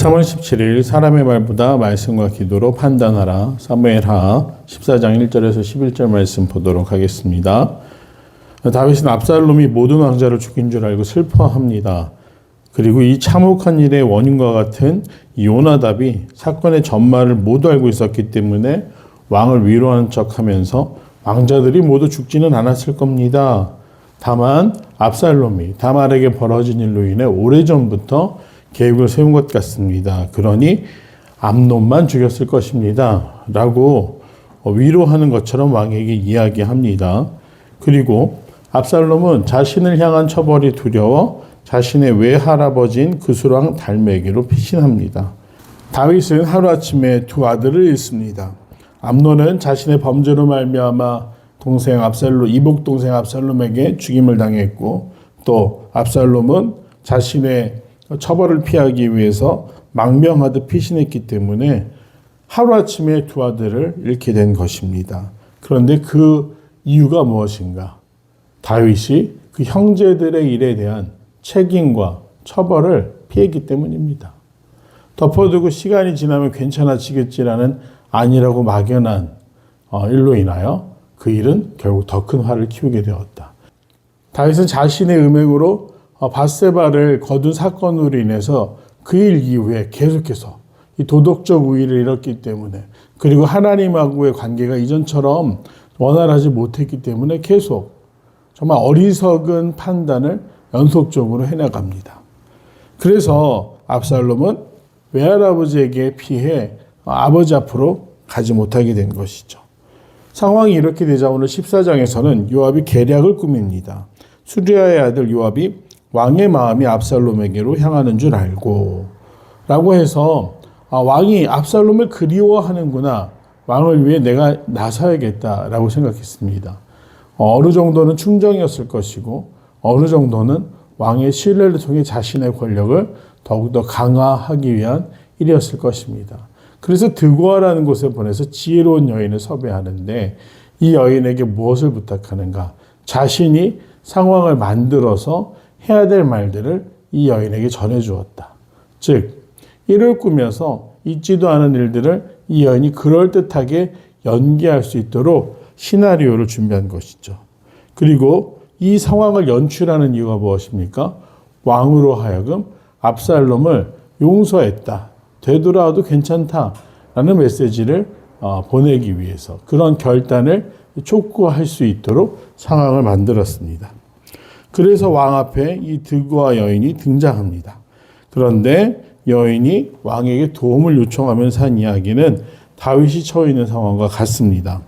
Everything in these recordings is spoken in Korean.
3월 17일 사람의 말보다 말씀과 기도로 판단하라. 사무엘하 14장 1절에서 11절 말씀 보도록 하겠습니다. 다윗은 압살롬이 모든 왕자를 죽인 줄 알고 슬퍼합니다. 그리고 이 참혹한 일의 원인과 같은 요나답이 사건의 전말을 모두 알고 있었기 때문에 왕을 위로하는 척하면서 왕자들이 모두 죽지는 않았을 겁니다. 다만 압살롬이 다말에게 벌어진 일로 인해 오래전부터 계획을 세운 것 같습니다. 그러니 암논만 죽였을 것입니다. 라고 위로하는 것처럼 왕에게 이야기합니다. 그리고 압살롬은 자신을 향한 처벌이 두려워 자신의 외할아버지인 그술왕 달메기로 피신합니다. 다윗은 하루아침에 두 아들을 잃습니다. 암논은 자신의 범죄로 말미암아 이복 동생 압살롬에게 죽임을 당했고, 또 압살롬은 자신의 처벌을 피하기 위해서 망명하듯 피신했기 때문에 하루아침에 두 아들을 잃게 된 것입니다. 그런데 그 이유가 무엇인가? 다윗이 그 형제들의 일에 대한 책임과 처벌을 피했기 때문입니다. 덮어두고 시간이 지나면 괜찮아지겠지라는 아니라고 막연한 일로 인하여 그 일은 결국 더 큰 화를 키우게 되었다. 다윗은 자신의 음행으로 밧세바를 거둔 사건으로 인해서 그 일 이후에 계속해서 이 도덕적 우위를 잃었기 때문에, 그리고 하나님하고의 관계가 이전처럼 원활하지 못했기 때문에 계속 정말 어리석은 판단을 연속적으로 해나갑니다. 그래서 압살롬은 외할아버지에게 피해 아버지 앞으로 가지 못하게 된 것이죠. 상황이 이렇게 되자 오늘 14장에서는 요압이 계략을 꾸밉니다. 수리아의 아들 요압이 왕의 마음이 압살롬에게로 향하는 줄 알고 라고 해서 왕이 압살롬을 그리워하는구나, 왕을 위해 내가 나서야겠다라고 생각했습니다. 어느 정도는 충정이었을 것이고 어느 정도는 왕의 신뢰를 통해 자신의 권력을 더욱더 강화하기 위한 일이었을 것입니다. 그래서 드고아라는 곳에 보내서 지혜로운 여인을 섭외하는데, 이 여인에게 무엇을 부탁하는가? 자신이 상황을 만들어서 해야 될 말들을 이 여인에게 전해주었다. 즉, 일을 꾸며서 있지도 않은 일들을 이 여인이 그럴듯하게 연기할 수 있도록 시나리오를 준비한 것이죠. 그리고 이 상황을 연출하는 이유가 무엇입니까? 왕으로 하여금 압살롬을 용서했다, 되돌아와도 괜찮다라는 메시지를 보내기 위해서 그런 결단을 촉구할 수 있도록 상황을 만들었습니다. 그래서 왕 앞에 이 드고아 여인이 등장합니다. 그런데 여인이 왕에게 도움을 요청하면서 한 이야기는 다윗이 처해 있는 상황과 같습니다.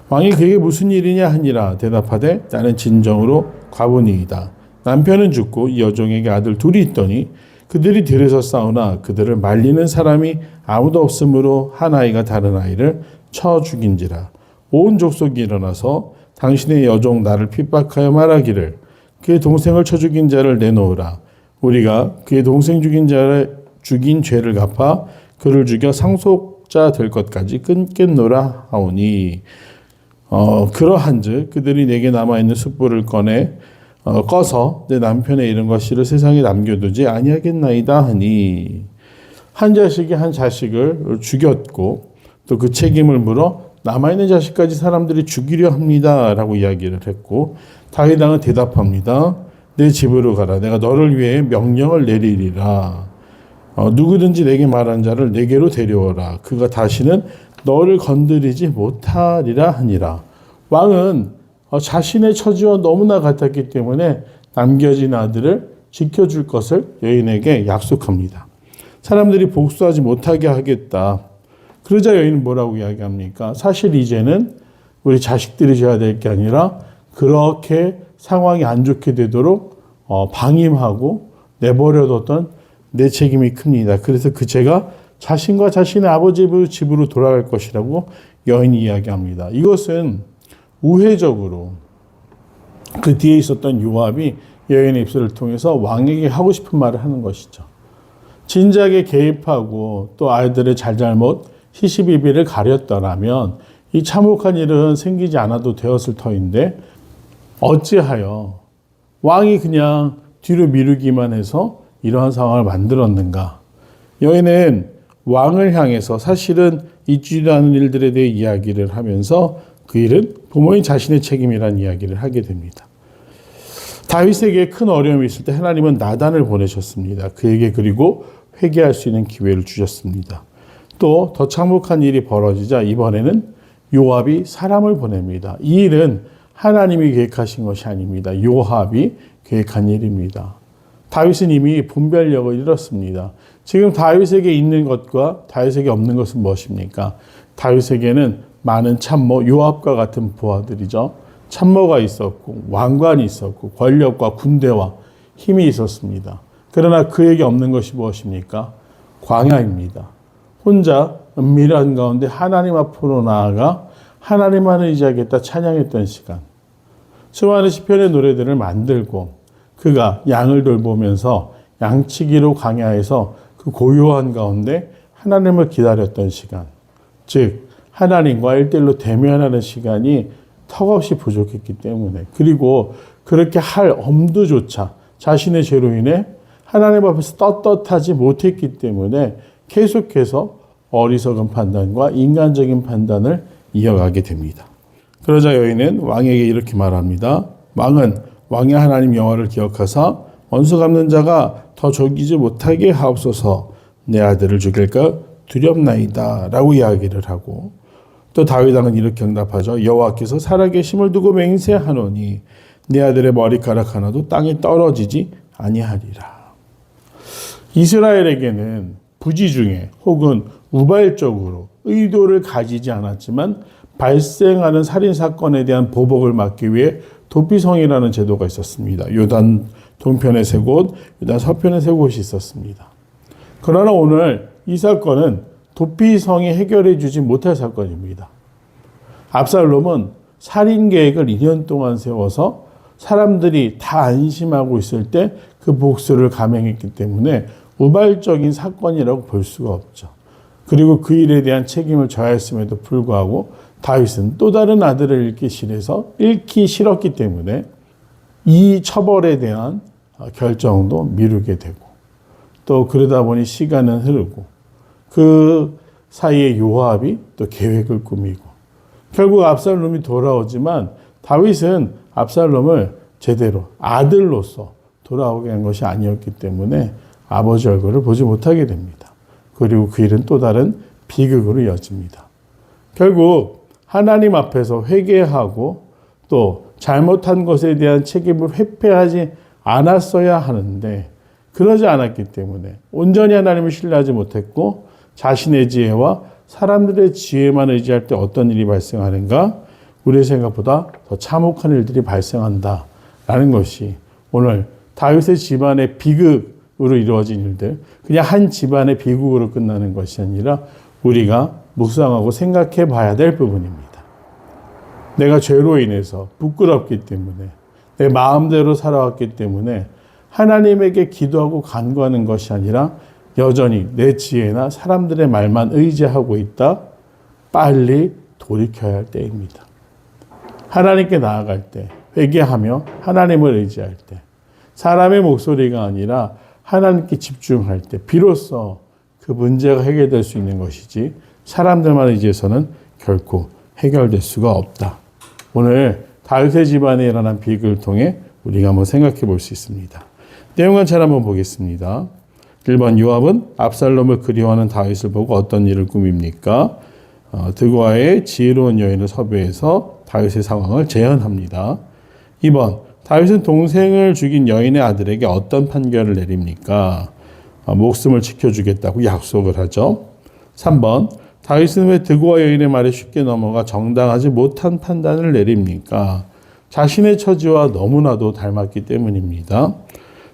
왕이 그에게 무슨 일이냐 하니라 대답하되 나는 진정으로 과부니이다. 남편은 죽고 이 여종에게 아들 둘이 있더니 그들이 들에서 싸우나 그들을 말리는 사람이 아무도 없으므로 한 아이가 다른 아이를 쳐 죽인지라. 온 족속이 일어나서 당신의 여종 나를 핍박하여 말하기를 그의 동생을 쳐 죽인 자를 내놓으라. 우리가 그의 동생 죽인 죄를 갚아 그를 죽여 상속자 될 것까지 끊겠노라 하오니, 그러한즉 그들이 내게 남아있는 숯불을 꺼서 내 남편의 이름과 씨를 세상에 남겨두지 아니하겠나이다 하니, 한 자식이 한 자식을 죽였고 또 그 책임을 물어 남아있는 자식까지 사람들이 죽이려 합니다 라고 이야기를 했고, 다윗 왕은 대답합니다. 내 집으로 가라. 내가 너를 위해 명령을 내리리라. 누구든지 내게 말한 자를 내게로 데려오라. 그가 다시는 너를 건드리지 못하리라 하니라. 왕은 자신의 처지와 너무나 같았기 때문에 남겨진 아들을 지켜줄 것을 여인에게 약속합니다. 사람들이 복수하지 못하게 하겠다. 그러자 여인은 뭐라고 이야기합니까? 사실 이제는 우리 자식들이 져야 될 게 아니라 그렇게 상황이 안 좋게 되도록 방임하고 내버려뒀던 내 책임이 큽니다. 그래서 그 죄가 자신과 자신의 아버지 집으로 돌아갈 것이라고 여인이 이야기합니다. 이것은 우회적으로 그 뒤에 있었던 요압이 여인의 입술을 통해서 왕에게 하고 싶은 말을 하는 것이죠. 진작에 개입하고 또 아이들의 잘잘못 시시비비를 가렸더라면 이 참혹한 일은 생기지 않아도 되었을 터인데, 어찌하여 왕이 그냥 뒤로 미루기만 해서 이러한 상황을 만들었는가? 여인은 왕을 향해서 사실은 있지도 않은 일들에 대해 이야기를 하면서 그 일은 부모인 자신의 책임이라는 이야기를 하게 됩니다. 다윗에게 큰 어려움이 있을 때 하나님은 나단을 보내셨습니다. 그에게 그리고 회개할 수 있는 기회를 주셨습니다. 또 더 참혹한 일이 벌어지자 이번에는 요압이 사람을 보냅니다. 이 일은 하나님이 계획하신 것이 아닙니다. 요압이 계획한 일입니다. 다윗은 이미 분별력을 잃었습니다. 지금 다윗에게 있는 것과 다윗에게 없는 것은 무엇입니까? 다윗에게는 많은 참모, 요압과 같은 부하들이죠. 참모가 있었고 왕관이 있었고 권력과 군대와 힘이 있었습니다. 그러나 그에게 없는 것이 무엇입니까? 광야입니다. 혼자 은밀한 가운데 하나님 앞으로 나아가 하나님만을 의지하겠다 찬양했던 시간. 수많은 시편의 노래들을 만들고 그가 양을 돌보면서 양치기로 광야에서 그 고요한 가운데 하나님을 기다렸던 시간. 즉 하나님과 1:1로 대면하는 시간이 턱없이 부족했기 때문에 그리고 그렇게 할 엄두조차 자신의 죄로 인해 하나님 앞에서 떳떳하지 못했기 때문에 계속해서 어리석은 판단과 인간적인 판단을 이어가게 됩니다. 그러자 여인은 왕에게 이렇게 말합니다. 왕은 왕의 하나님 여호와를 기억하사 원수 갚는 자가 더 죽이지 못하게 하옵소서. 내 아들을 죽일까 두렵나이다 라고 이야기를 하고 또 다윗 왕은 이렇게 응답하죠. 여호와께서 살아계심을 두고 맹세하노니 내 아들의 머리카락 하나도 땅에 떨어지지 아니하리라. 이스라엘에게는 부지중에 혹은 우발적으로 의도를 가지지 않았지만 발생하는 살인사건에 대한 보복을 막기 위해 도피성이라는 제도가 있었습니다. 요단 동편에 세 곳, 요단 서편에 세 곳이 있었습니다. 그러나 오늘 이 사건은 도피성이 해결해 주지 못할 사건입니다. 압살롬은 살인 계획을 2년 동안 세워서 사람들이 다 안심하고 있을 때 그 복수를 감행했기 때문에 우발적인 사건이라고 볼 수가 없죠. 그리고 그 일에 대한 책임을 져야 했음에도 불구하고 다윗은 또 다른 아들을 잃기 싫었기 때문에 이 처벌에 대한 결정도 미루게 되고 또 그러다 보니 시간은 흐르고 그 사이에 요압이 또 계획을 꾸미고 결국 압살롬이 돌아오지만 다윗은 압살롬을 제대로 아들로서 돌아오게 한 것이 아니었기 때문에 아버지 얼굴을 보지 못하게 됩니다. 그리고 그 일은 또 다른 비극으로 이어집니다. 결국 하나님 앞에서 회개하고 또 잘못한 것에 대한 책임을 회피하지 않았어야 하는데 그러지 않았기 때문에 온전히 하나님을 신뢰하지 못했고 자신의 지혜와 사람들의 지혜만 의지할 때 어떤 일이 발생하는가? 우리의 생각보다 더 참혹한 일들이 발생한다라는 것이 오늘 다윗의 집안의 비극으로 이루어진 일들, 그냥 한 집안의 비극으로 끝나는 것이 아니라 우리가 묵상하고 생각해 봐야 될 부분입니다. 내가 죄로 인해서 부끄럽기 때문에 내 마음대로 살아왔기 때문에 하나님에게 기도하고 간구하는 것이 아니라 여전히 내 지혜나 사람들의 말만 의지하고 있다. 빨리 돌이켜야 할 때입니다. 하나님께 나아갈 때, 회개하며 하나님을 의지할 때, 사람의 목소리가 아니라 하나님께 집중할 때 비로소 그 문제가 해결될 수 있는 것이지 사람들만 의지해서는 결코 해결될 수가 없다. 오늘 다윗의 집안에 일어난 비극을 통해 우리가 한번 생각해 볼 수 있습니다. 내용은 잘 한번 보겠습니다. 1번 요압은 압살롬을 그리워하는 다윗을 보고 어떤 일을 꾸밉니까? 드고아의 지혜로운 여인을 섭외해서 다윗의 상황을 재현합니다. 2번 다윗은 동생을 죽인 여인의 아들에게 어떤 판결을 내립니까? 목숨을 지켜주겠다고 약속을 하죠. 3번 다윗은 왜 드고아 여인의 말에 쉽게 넘어가 정당하지 못한 판단을 내립니까? 자신의 처지와 너무나도 닮았기 때문입니다.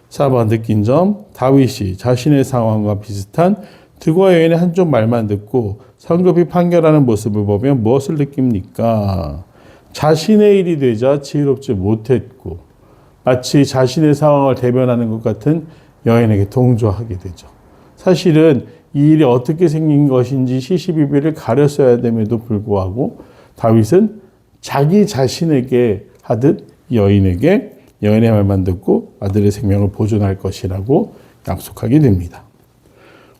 4번 느낀 점, 다윗이 자신의 상황과 비슷한 드고아 여인의 한쪽 말만 듣고 성급히 판결하는 모습을 보면 무엇을 느낍니까? 자신의 일이 되자 지혜롭지 못했고 마치 자신의 상황을 대변하는 것 같은 여인에게 동조하게 되죠. 사실은 이 일이 어떻게 생긴 것인지 시시비비를 가렸어야 됨에도 불구하고 다윗은 자기 자신에게 하듯 여인의 말만 듣고 아들의 생명을 보존할 것이라고 약속하게 됩니다.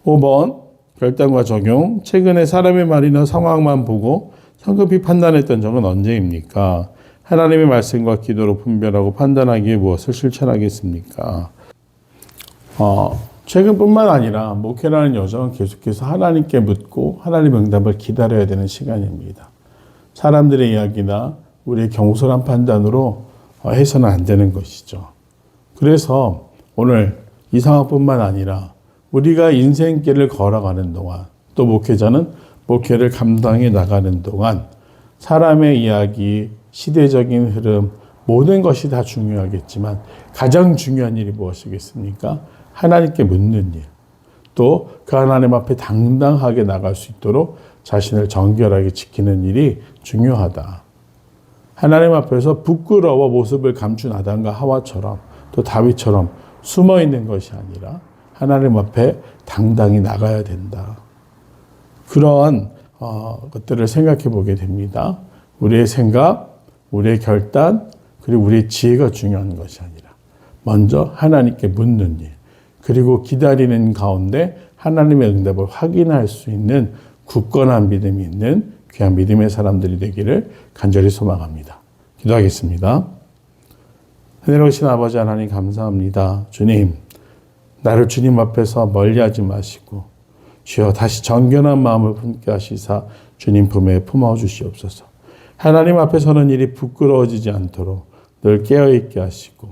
5번 결단과 적용. 최근에 사람의 말이나 상황만 보고 성급히 판단했던 적은 언제입니까? 하나님의 말씀과 기도로 분별하고 판단하기 위해 무엇을 실천하겠습니까? 최근뿐만 아니라 목회라는 여정은 계속해서 하나님께 묻고 하나님의 응답을 기다려야 되는 시간입니다. 사람들의 이야기나 우리의 경솔한 판단으로 해서는 안 되는 것이죠. 그래서 오늘 이 상황뿐만 아니라 우리가 인생길을 걸어가는 동안, 또 목회자는 목회를 감당해 나가는 동안 사람의 이야기, 시대적인 흐름, 모든 것이 다 중요하겠지만 가장 중요한 일이 무엇이겠습니까? 하나님께 묻는 일. 또 그 하나님 앞에 당당하게 나갈 수 있도록 자신을 정결하게 지키는 일이 중요하다. 하나님 앞에서 부끄러워 모습을 감춘 아담과 하와처럼, 또 다윗처럼 숨어 있는 것이 아니라 하나님 앞에 당당히 나가야 된다. 그러한 것들을 생각해 보게 됩니다. 우리의 생각, 우리의 결단, 그리고 우리의 지혜가 중요한 것이 아니라 먼저 하나님께 묻는 일, 그리고 기다리는 가운데 하나님의 응답을 확인할 수 있는 굳건한 믿음이 있는 귀한 믿음의 사람들이 되기를 간절히 소망합니다. 기도하겠습니다. 은혜로우신 아버지 하나님 감사합니다. 주님, 나를 주님 앞에서 멀리하지 마시고 주여 다시 정결한 마음을 품게 하시사 주님 품에 품어주시옵소서. 하나님 앞에 서는 일이 부끄러워지지 않도록 늘 깨어있게 하시고,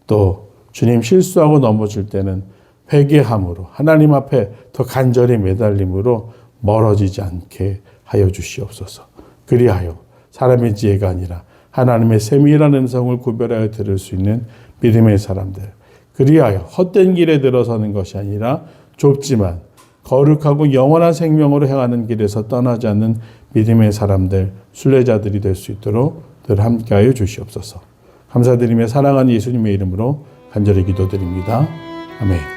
또 주님 실수하고 넘어질 때는 회개함으로 하나님 앞에 더 간절히 매달림으로 멀어지지 않게 하여 주시옵소서. 그리하여 사람의 지혜가 아니라 하나님의 세밀한 음성을 구별하여 들을 수 있는 믿음의 사람들, 그리하여 헛된 길에 들어서는 것이 아니라 좁지만 거룩하고 영원한 생명으로 행하는 길에서 떠나지 않는 믿음의 사람들, 순례자들이 될 수 있도록 늘 함께하여 주시옵소서. 감사드리며 사랑하는 예수님의 이름으로 간절히 기도드립니다. 아멘.